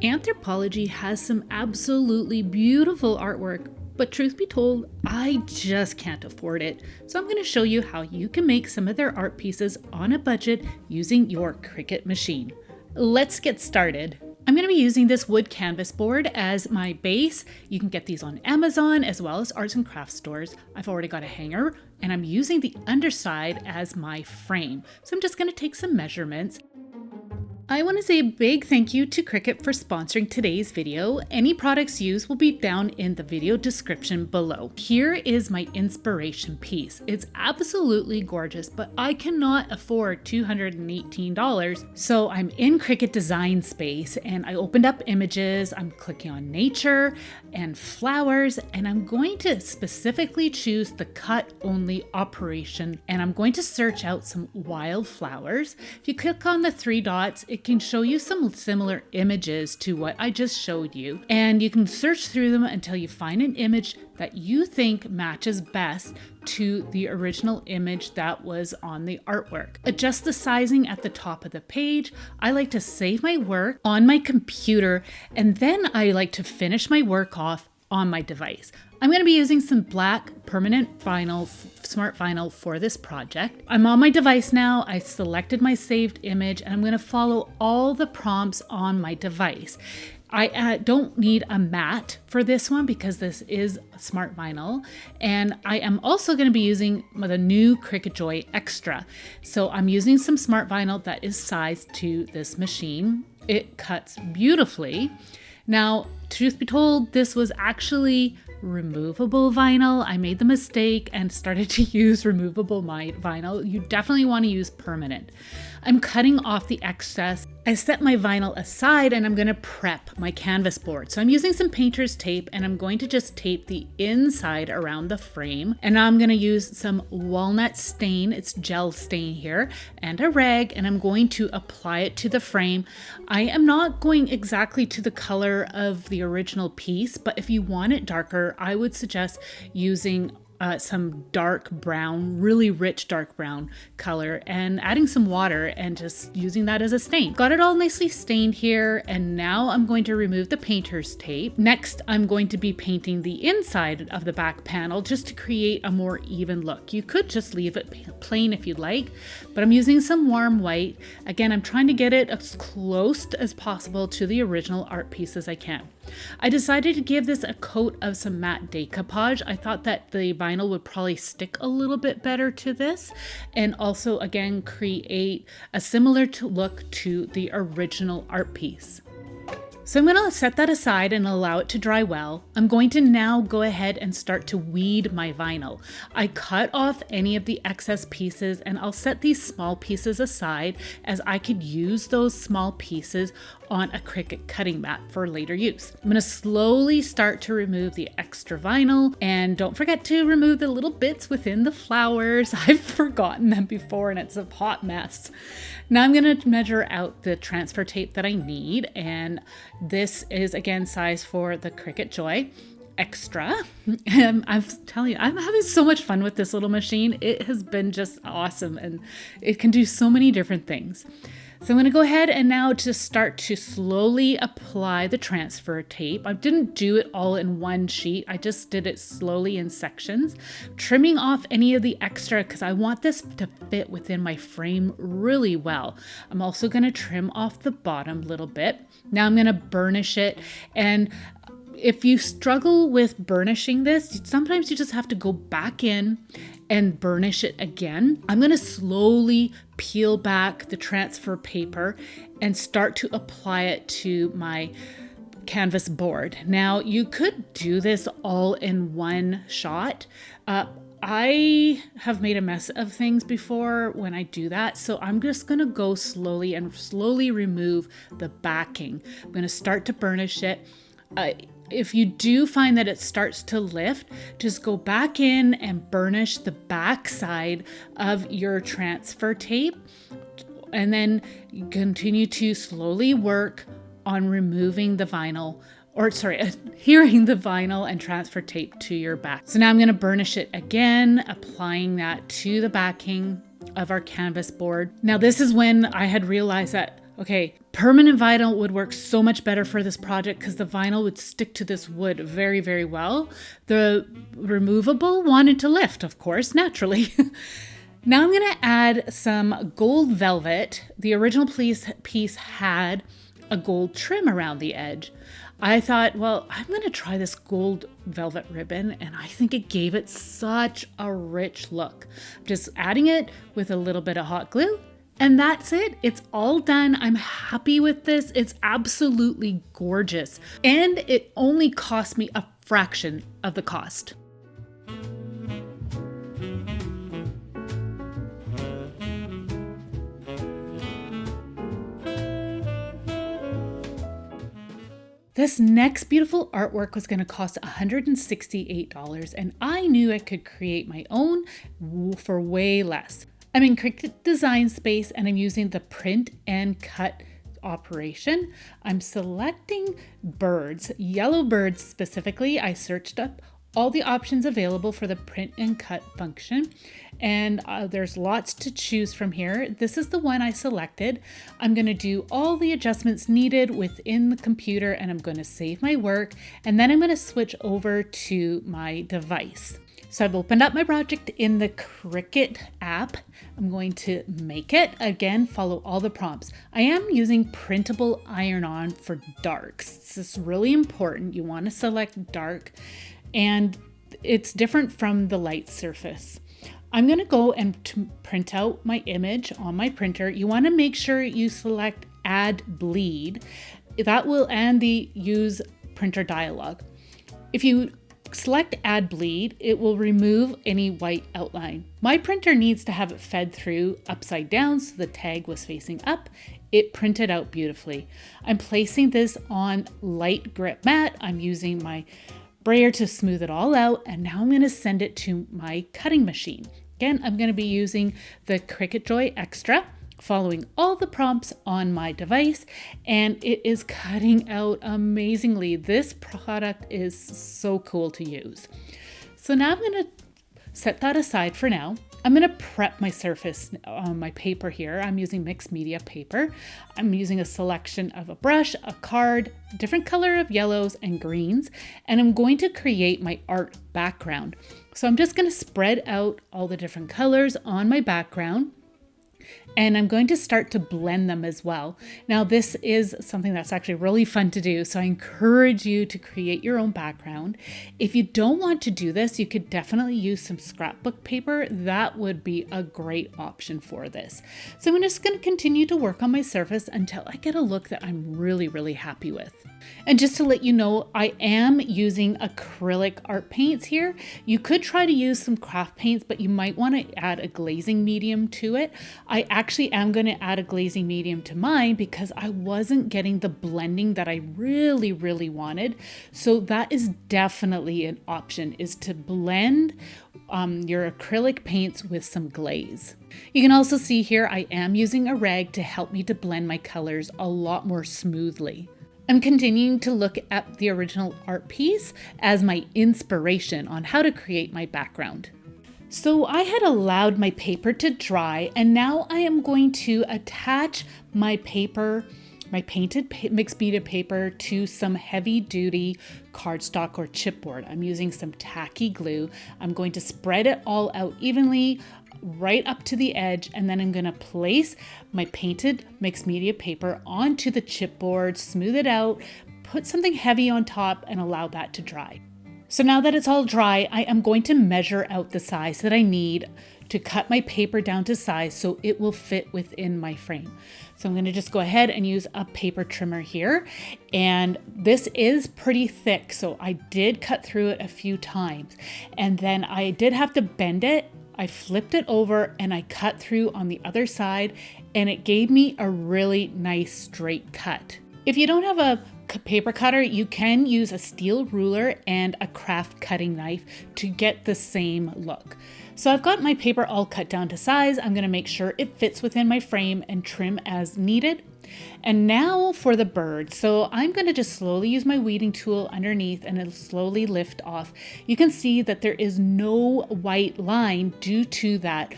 Anthropologie has some absolutely beautiful artwork, but truth be told, I just can't afford it. So I'm going to show you how you can make some of their art pieces on a budget using your Cricut machine. Let's get started. I'm going to be using this wood canvas board as my base. You can get these on Amazon as well as arts and crafts stores. I've already got a hanger and I'm using the underside as my frame. So I'm just going to take some measurements. I want to say a big thank you to Cricut for sponsoring today's video. Any products used will be down in the video description below. Here is my inspiration piece. It's absolutely gorgeous, but I cannot afford $218. So I'm in Cricut Design Space and I opened up images. I'm clicking on nature and flowers, and I'm going to specifically choose the cut only operation. And I'm going to search out some wildflowers. If you click on the three dots, it can show you some similar images to what I just showed you, and you can search through them until you find an image that you think matches best to the original image that was on the artwork. Adjust the sizing at the top of the page. I like to save my work on my computer, and then I like to finish my work off on my device. I'm going to be using some black permanent vinyl, smart vinyl for this project. I'm on my device now. I selected my saved image and I'm going to follow all the prompts on my device. I don't need a mat for this one because this is smart vinyl, and I am also going to be using the new Cricut Joy Extra. So I'm using some smart vinyl that is sized to this machine. It cuts beautifully. Now, truth be told, this was actually removable vinyl. I made the mistake and started to use removable vinyl. You definitely want to use permanent. I'm cutting off the excess. I set my vinyl aside and I'm going to prep my canvas board. So I'm using some painter's tape and I'm going to just tape the inside around the frame. And now I'm going to use some walnut stain. It's gel stain here, and a rag, and I'm going to apply it to the frame. I am not going exactly to the color of the original piece, but if you want it darker, I would suggest using some dark brown, really rich dark brown color, and adding some water and just using that as a stain. Got it all nicely stained here, and now I'm going to remove the painter's tape. Next, I'm going to be painting the inside of the back panel just to create a more even look. You could just leave it plain if you'd like, but I'm using some warm white. Again, I'm trying to get it as close as possible to the original art piece as I can. I decided to give this a coat of some matte decoupage. I thought that the vinyl would probably stick a little bit better to this, and also again create a similar look to the original art piece. So I'm going to set that aside and allow it to dry well. I'm going to now go ahead and start to weed my vinyl. I cut off any of the excess pieces, and I'll set these small pieces aside as I could use those small pieces on a Cricut cutting mat for later use. I'm going to slowly start to remove the extra vinyl, and don't forget to remove the little bits within the flowers. I've forgotten them before and it's a hot mess. Now I'm going to measure out the transfer tape that I need, and this is again size for the Cricut Joy Extra. I'm telling you, I'm having so much fun with this little machine. It has been just awesome, and it can do so many different things. So I'm going to go ahead and now just start to slowly apply the transfer tape. I didn't do it all in one sheet. I just did it slowly in sections, trimming off any of the extra because I want this to fit within my frame really well. I'm also going to trim off the bottom a little bit. Now I'm going to burnish it, and if you struggle with burnishing this, sometimes you just have to go back in and burnish it again. I'm going to slowly peel back the transfer paper and start to apply it to my canvas board. Now, you could do this all in one shot. I have made a mess of things before when I do that, so I'm just going to go slowly and slowly remove the backing. I'm going to start to burnish it. If you do find that it starts to lift, just go back in and burnish the back side of your transfer tape, and then you continue to slowly work on removing the vinyl, adhering the vinyl and transfer tape to your back. So now I'm going to burnish it again, applying that to the backing of our canvas board. Now this is when I had realized that Okay, permanent vinyl would work so much better for this project because the vinyl would stick to this wood very, very well. The removable wanted to lift, of course, naturally. Now I'm going to add some gold velvet. The original piece had a gold trim around the edge. I thought, well, I'm going to try this gold velvet ribbon, and I think it gave it such a rich look. Just adding it with a little bit of hot glue, and that's it. It's all done. I'm happy with this. It's absolutely gorgeous, and it only cost me a fraction of the cost. This next beautiful artwork was going to cost $168, and I knew I could create my own for way less. I'm in Cricut Design Space and I'm using the print and cut operation. I'm selecting birds, yellow birds specifically. I searched up all the options available for the print and cut function, and there's lots to choose from here. This is the one I selected. I'm going to do all the adjustments needed within the computer, and I'm going to save my work, and then I'm going to switch over to my device. So I've opened up my project in the Cricut app. I'm going to make it. Again, follow all the prompts. I am using printable iron-on for darks. This is really important. You want to select dark, and it's different from the light surface. I'm going to go and print out my image on my printer. You want to make sure you select Add Bleed. That will end the Use Printer dialog. If you select Add Bleed, it will remove any white outline. My printer needs to have it fed through upside down, so the tag was facing up. It printed out beautifully. I'm placing this on light grip mat. I'm using my brayer to smooth it all out, and now I'm going to send it to my cutting machine. Again, I'm going to be using the Cricut Joy Extra, following all the prompts on my device, and it is cutting out amazingly. This product is so cool to use. So now I'm going to set that aside for now. I'm going to prep my surface on my paper here. I'm using mixed media paper. I'm using a selection of a brush, a card, different color of yellows and greens, and I'm going to create my art background. So I'm just going to spread out all the different colors on my background, and I'm going to start to blend them as well. Now, this is something that's actually really fun to do, so I encourage you to create your own background. If you don't want to do this, you could definitely use some scrapbook paper. That would be a great option for this. So I'm just going to continue to work on my surface until I get a look that I'm really, really happy with. And just to let you know, I am using acrylic art paints here. You could try to use some craft paints, but you might want to add a glazing medium to it. I actually am going to add a glazing medium to mine because I wasn't getting the blending that I really, really wanted. So that is definitely an option, is to blend your acrylic paints with some glaze. You can also see here I am using a rag to help me to blend my colors a lot more smoothly. I'm continuing to look at the original art piece as my inspiration on how to create my background. So I had allowed my paper to dry, and now I am going to attach my paper, my painted mixed media paper, to some heavy duty cardstock or chipboard. I'm using some tacky glue. I'm going to spread it all out evenly right up to the edge, and then I'm going to place my painted mixed media paper onto the chipboard, smooth it out, put something heavy on top, and allow that to dry. So now that it's all dry, I am going to measure out the size that I need to cut my paper down to size so it will fit within my frame. So I'm going to just go ahead and use a paper trimmer here, and this is pretty thick, so I did cut through it a few times, and then I did have to bend it. I flipped it over and I cut through on the other side, and it gave me a really nice straight cut. If you don't have a paper cutter, you can use a steel ruler and a craft cutting knife to get the same look. So I've got my paper all cut down to size. I'm going to make sure it fits within my frame and trim as needed. And now for the bird. So I'm going to just slowly use my weeding tool underneath, and it'll slowly lift off. You can see that there is no white line due to that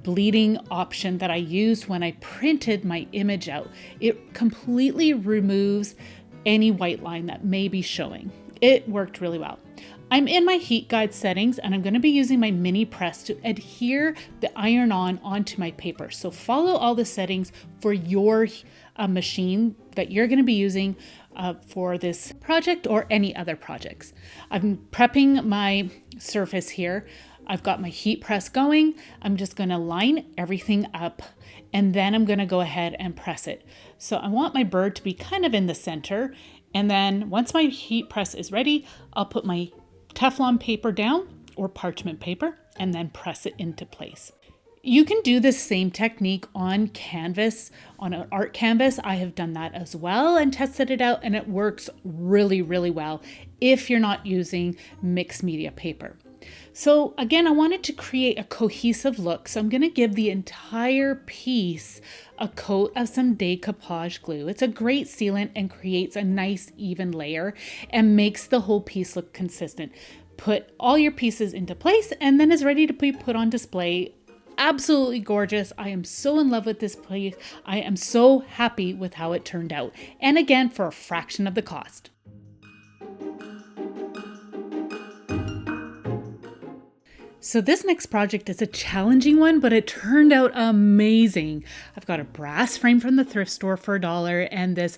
bleeding option that I used when I printed my image out. It completely removes any white line that may be showing. It worked really well. I'm in my heat guide settings and I'm going to be using my mini press to adhere the iron-on onto my paper. So follow all the settings for your machine that you're going to be using for this project or any other projects. I'm prepping my surface here. I've got my heat press going. I'm just going to line everything up and then I'm going to go ahead and press it. So I want my bird to be kind of in the center. And then once my heat press is ready, I'll put my Teflon paper down or parchment paper and then press it into place. You can do the same technique on canvas, on an art canvas. I have done that as well and tested it out and it works really, really well if you're not using mixed media paper. So again, I wanted to create a cohesive look. So I'm going to give the entire piece a coat of some decoupage glue. It's a great sealant and creates a nice even layer and makes the whole piece look consistent. Put all your pieces into place and then it's ready to be put on display. Absolutely gorgeous. I am so in love with this piece. I am so happy with how it turned out. And again, for a fraction of the cost. So this next project is a challenging one, but it turned out amazing. I've got a brass frame from the thrift store for $1 and this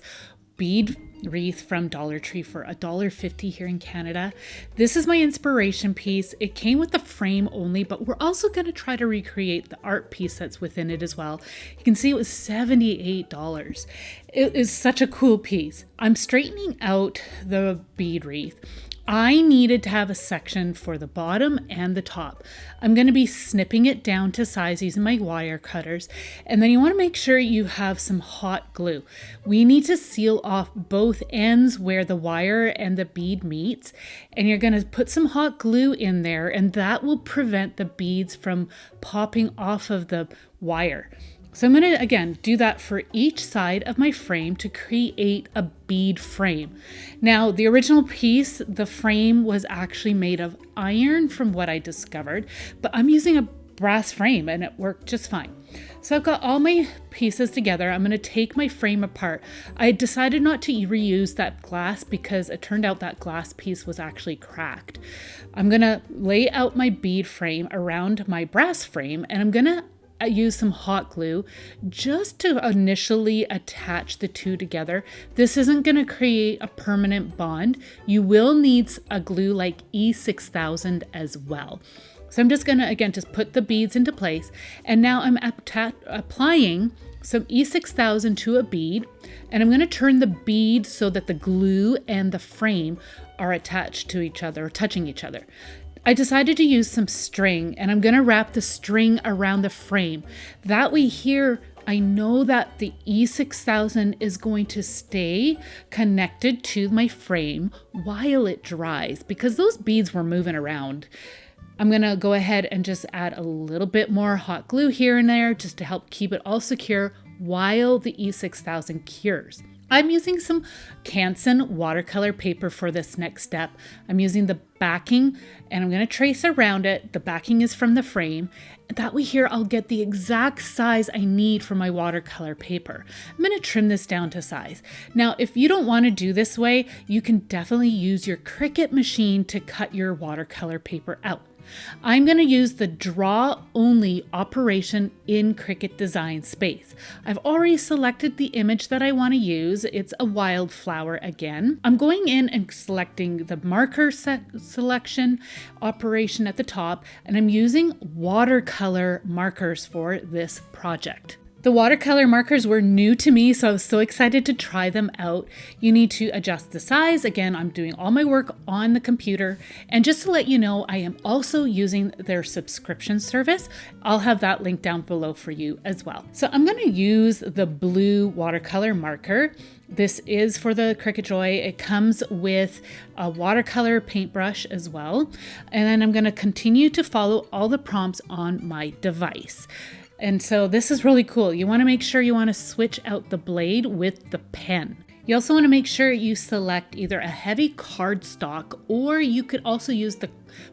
bead wreath from Dollar Tree for $1.50 here in Canada. This is my inspiration piece. It came with the frame only, but we're also going to try to recreate the art piece that's within it as well. You can see it was $78. It is such a cool piece. I'm straightening out the bead wreath. I needed to have a section for the bottom and the top. I'm going to be snipping it down to size using my wire cutters. And then you want to make sure you have some hot glue. We need to seal off both ends where the wire and the bead meets. And you're going to put some hot glue in there and that will prevent the beads from popping off of the wire. So I'm going to, again, do that for each side of my frame to create a bead frame. Now, the original piece, the frame was actually made of iron from what I discovered, but I'm using a brass frame and it worked just fine. So I've got all my pieces together. I'm going to take my frame apart. I decided not to reuse that glass because it turned out that glass piece was actually cracked. I'm going to lay out my bead frame around my brass frame and I'm going to use some hot glue just to initially attach the two together. This isn't going to create a permanent bond. You will need a glue like E6000 as well. So I'm just going to, again, just put the beads into place. And now I'm applying some E6000 to a bead. And I'm going to turn the bead so that the glue and the frame are attached to each other, or touching each other. I decided to use some string and I'm going to wrap the string around the frame. That way here, I know that the E6000 is going to stay connected to my frame while it dries because those beads were moving around. I'm going to go ahead and just add a little bit more hot glue here and there just to help keep it all secure while the E6000 cures. I'm using some Canson watercolor paper for this next step. I'm using the backing and I'm going to trace around it. The backing is from the frame. That way here I'll get the exact size I need for my watercolor paper. I'm going to trim this down to size. Now, if you don't want to do this way, you can definitely use your Cricut machine to cut your watercolor paper out. I'm going to use the draw only operation in Cricut Design Space. I've already selected the image that I want to use. It's a wildflower again. I'm going in and selecting the marker selection operation at the top, and I'm using watercolor markers for this project. The watercolor markers were new to me, so I was so excited to try them out. You need to adjust the size. Again, I'm doing all my work on the computer. And just to let you know, I am also using their subscription service. I'll have that link down below for you as well. So I'm going to use the blue watercolor marker. This is for the Cricut Joy. It comes with a watercolor paintbrush as well. And then I'm going to continue to follow all the prompts on my device. And so this is really cool. You want to make sure you want to switch out the blade with the pen. You also want to make sure you select either a heavy cardstock, or you could also use the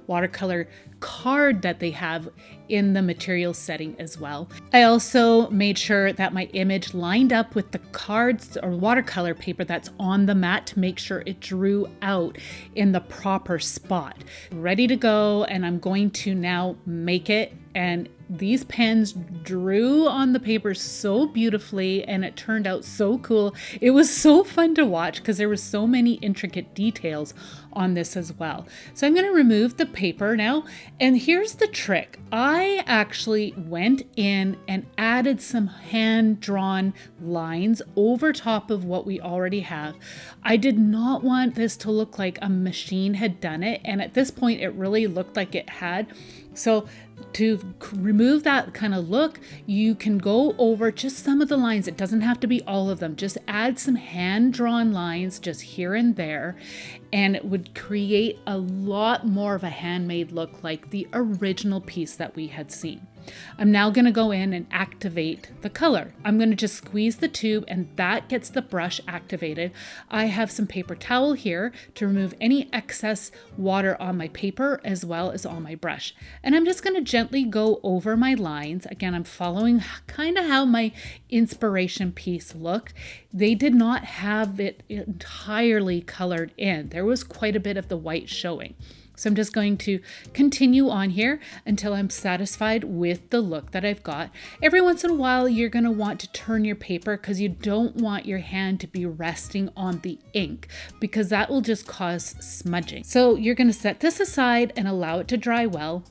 watercolor card that they have in the material setting as well. I also made sure that my image lined up with the cards or watercolor paper that's on the mat to make sure it drew out in the proper spot. Ready to go, and I'm going to now make it. And these pens drew on the paper so beautifully, and it turned out so cool. It was so fun to watch because there were so many intricate details on this as well. So I'm going to remove the paper now, and here's the trick. I actually went in and added some hand-drawn lines over top of what we already have. I did not want this to look like a machine had done it, and at this point it really looked like it had. So to remove that kind of look, you can go over just some of the lines. It doesn't have to be all of them. Just add some hand-drawn lines just here and there, and it would create a lot more of a handmade look like the original piece that we had seen. I'm now going to go in and activate the color. I'm going to just squeeze the tube, and that gets the brush activated. I have some paper towel here to remove any excess water on my paper as well as on my brush. And I'm just going to gently go over my lines. Again, I'm following kind of how my inspiration piece looked. They did not have it entirely colored in. There was quite a bit of the white showing. So I'm just going to continue on here until I'm satisfied with the look that I've got. Every once in a while, you're going to want to turn your paper because you don't want your hand to be resting on the ink, because that will just cause smudging. So you're going to set this aside and allow it to dry well.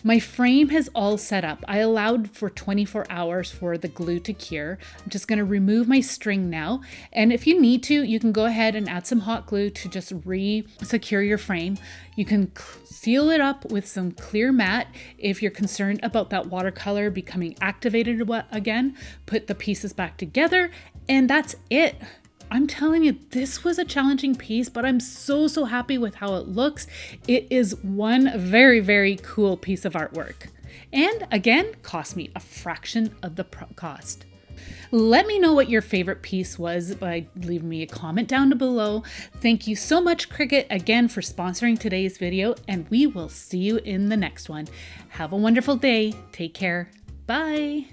My frame has all set up. I allowed for 24 hours for the glue to cure. I'm just going to remove my string now. And if you need to, you can go ahead and add some hot glue to just re-secure your frame. You can seal it up with some clear mat if you're concerned about that watercolor becoming activated again. Put the pieces back together, and that's it. I'm telling you, this was a challenging piece, but I'm so happy with how it looks. It is one very, very cool piece of artwork. And again, cost me a fraction of the cost. Let me know what your favorite piece was by leaving me a comment down below. Thank you so much, Cricut, again for sponsoring today's video, and we will see you in the next one. Have a wonderful day. Take care. Bye.